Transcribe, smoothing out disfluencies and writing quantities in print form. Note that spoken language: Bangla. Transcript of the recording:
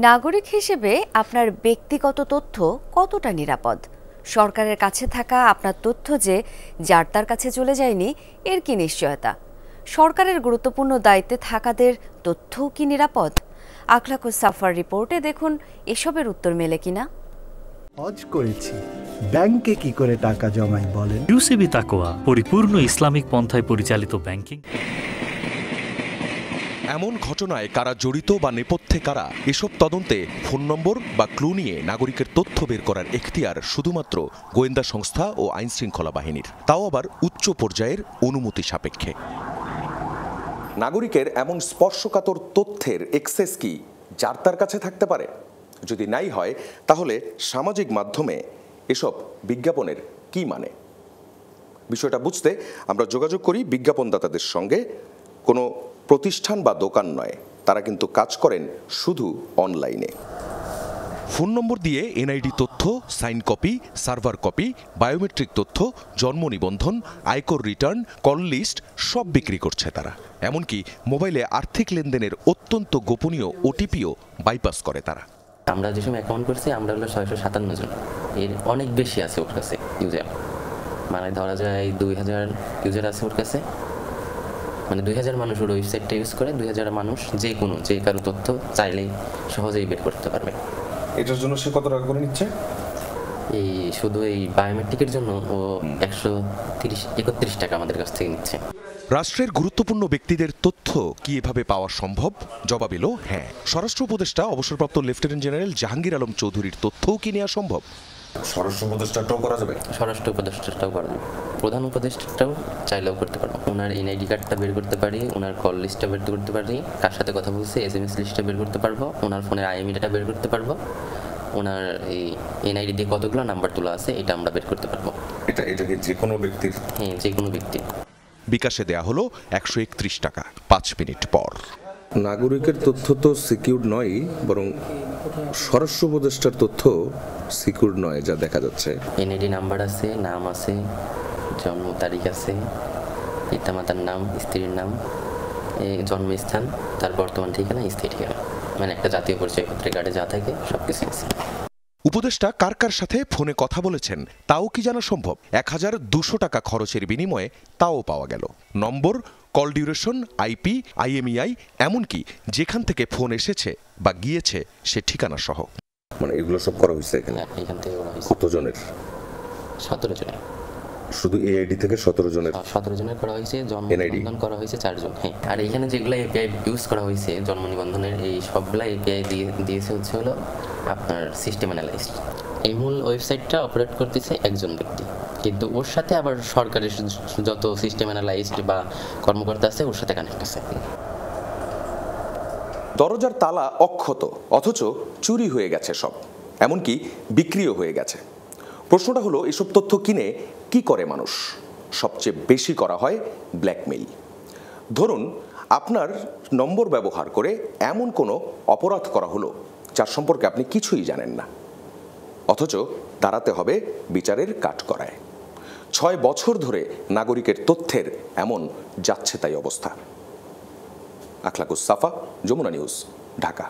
নাগরিক হিসেবে আপনার ব্যক্তিগত তথ্য কতটা নিরাপদ? সরকারের কাছে থাকা আপনার তথ্য যে যার তার কাছে চলে যায়নি এর কি নিশ্চয়তা? সরকারের গুরুত্বপূর্ণ দায়িত্বে থাকাদের তথ্যও কি নিরাপদ? আখলাকুস সাফার রিপোর্টে দেখুন এসবের উত্তর মেলে কিনা। হজ করেছি, ব্যাংকে কি করে টাকা জমাই বলেন? ইউসিবি তাকওয়া, পরিপূর্ণ ইসলামিক পন্থায় পরিচালিত ব্যাংকিং। এমন ঘটনায় কারা জড়িত বা নেপথ্যে কারা, এসব তদন্তে ফোন নম্বর বা ক্লু নিয়ে নাগরিকের তথ্য বের করার এখতিয়ার শুধুমাত্র গোয়েন্দা সংস্থা ও আইনশৃঙ্খলা বাহিনীর, তাও আবার উচ্চ পর্যায়ের অনুমতি সাপেক্ষে। নাগরিকের এমন স্পর্শকাতর তথ্যের এক্সেস কি যার তার কাছে থাকতে পারে? যদি নাই হয়, তাহলে সামাজিক মাধ্যমে এসব বিজ্ঞাপনের কি মানে? বিষয়টা বুঝতে আমরা যোগাযোগ করি বিজ্ঞাপনদাতাদের সঙ্গে। কোনো প্রতিষ্ঠান বা দোকান নয়, তারা কিন্তু কাজ করেন শুধু অনলাইনে। ফোন নম্বর দিয়ে এনআইডি তথ্য, sign copy, server copy, biometric তথ্য, জন্ম নিবন্ধন, আয়কর রিটার্ন, কল লিস্ট সব বিক্রি করছে তারা। এমনকি মোবাইলে আর্থিক লেনদেনের অত্যন্ত গোপনীয় ওটিপিও বাইপাস করে তারা। আমরা যে সময় অ্যাকাউন্ট করছি আমরা হলো 657 জন, এর অনেক বেশি আছে ওর কাছে ইউজার। মানে ধরা যায় 2000 ইউজার আছে ওর কাছে, মানে 2000 মানুষ ওর ওয়েবসাইটটা ইউজ করে। 2000 মানুষ যে কারো তথ্য চাইলেই সহজেই বের করতে পারবে। এটার জন্য সে কত টাকা করে নিচ্ছে? এই শুধু এই বায়োমেট্রিকের জন্য ও 131 টাকা আমাদের কাছ থেকে নিচ্ছে। রাষ্ট্রের গুরুত্বপূর্ণ ব্যক্তিদের তথ্য কি এভাবে পাওয়া সম্ভব? জবাব এলো হ্যাঁ। স্বরাষ্ট্র উপদেষ্টা অবসরপ্রাপ্ত লেফটেন্যান্ট জেনারেল জাহাঙ্গীর আলম চৌধুরীর তথ্যও কি নেওয়া সম্ভব? স্বরাষ্ট্র উপদেষ্টাটাও করা যাবে? স্বরাষ্ট্র উপদেষ্টাটাও করা যাবে, প্রধান উপদেষ্টাটাও চাইলেও করতে পারবো। ওনার এনআইডি কার্ডটা বের করতে পারি, ওনার কল লিস্টটা বের করতে পারি, কার সাথে কথা বলছে এসএমএস লিস্টটা বের করতে পারবো, ওনার ফোনের আইএমইটা বের করতে পারবো, ওনার এই এনআইডি দিয়ে কতগুলো নাম্বার তোলা আছে এটা আমরা বের করতে পারবো। এটাকে যে কোনো ব্যক্তির? হ্যাঁ, যে কোনো ব্যক্তির। বিকাশে দেয়া হলো 131 টাকা। 5 মিনিট পর। নাগরিকের তথ্য তো সিকিউর নয়, বরং স্বরাষ্ট্র উপদেষ্টার তথ্য সিকিউর নয় যা দেখা যাচ্ছে। এনআইডি নাম্বার আছে, নাম আছে, জন্ম তারিখ আছে, পিতামাতার নাম, স্ত্রীর নাম, জন্মস্থান, তার বর্তমান ঠিকানা, স্থায়ী ঠিকানা, মানে একটা জাতীয় পরিচয়পত্রের কার্ডে যা থাকে সবকিছু আছে। উপদেষ্টা কার কার সাথে ফোনে কথা বলেছেন তাও কি জানা সম্ভব? 1200 টাকা খরচের বিনিময়ে তাও পাওয়া গেল। নম্বর, কল ডিউরেশন, আইপি, আইএমইআই, এমনকি যেখান থেকে ফোন এসেছে বা গিয়েছে সে ঠিকানা সহ। মানে এগুলো সব করা হয়েছে এখানে? এখান থেকে করা হয়েছে। কতজনের? 17 জনের। শুধু এআইডি থেকে 17 জনের? 17 জনের করা হয়েছে। জন্ম নিবন্ধন করা হয়েছে 4 জন। হ্যাঁ, আর এখানে যেগুলো এপিআই ইউজ করা হয়েছে জন্ম নিবন্ধনের, এই সবগুলা এপিআই দিয়েছে হলো আপনার সিস্টেম অ্যানালাইস্ট। এই মূল ওয়েবসাইটটা অপারেট করতেছে একজন ব্যক্তি, কিন্তু ওর সাথে আবার সরকারের যত সিস্টেম অ্যানালাইস্ট বা কর্মকর্তা আছে ওর সাথে কানেক্ট আছে। দরজার তালা অক্ষত, অথচ চুরি হয়ে গেছে সব, এমনকি বিক্রিও হয়ে গেছে। প্রশ্নটা হলো, এসব তথ্য কিনে কি করে মানুষ? সবচেয়ে বেশি করা হয় ব্ল্যাকমেইল। ধরুন আপনার নম্বর ব্যবহার করে এমন কোনো অপরাধ করা হলো যার সম্পর্কে আপনি কিছুই জানেন না, অথচ দাঁড়াতে হবে বিচারের কাঠগড়ায়। 6 বছর ধরে নাগরিকের তথ্যের এমন যাচ্ছে তাই অবস্থা। আখলাকুস সাফা, যমুনা নিউজ, ঢাকা।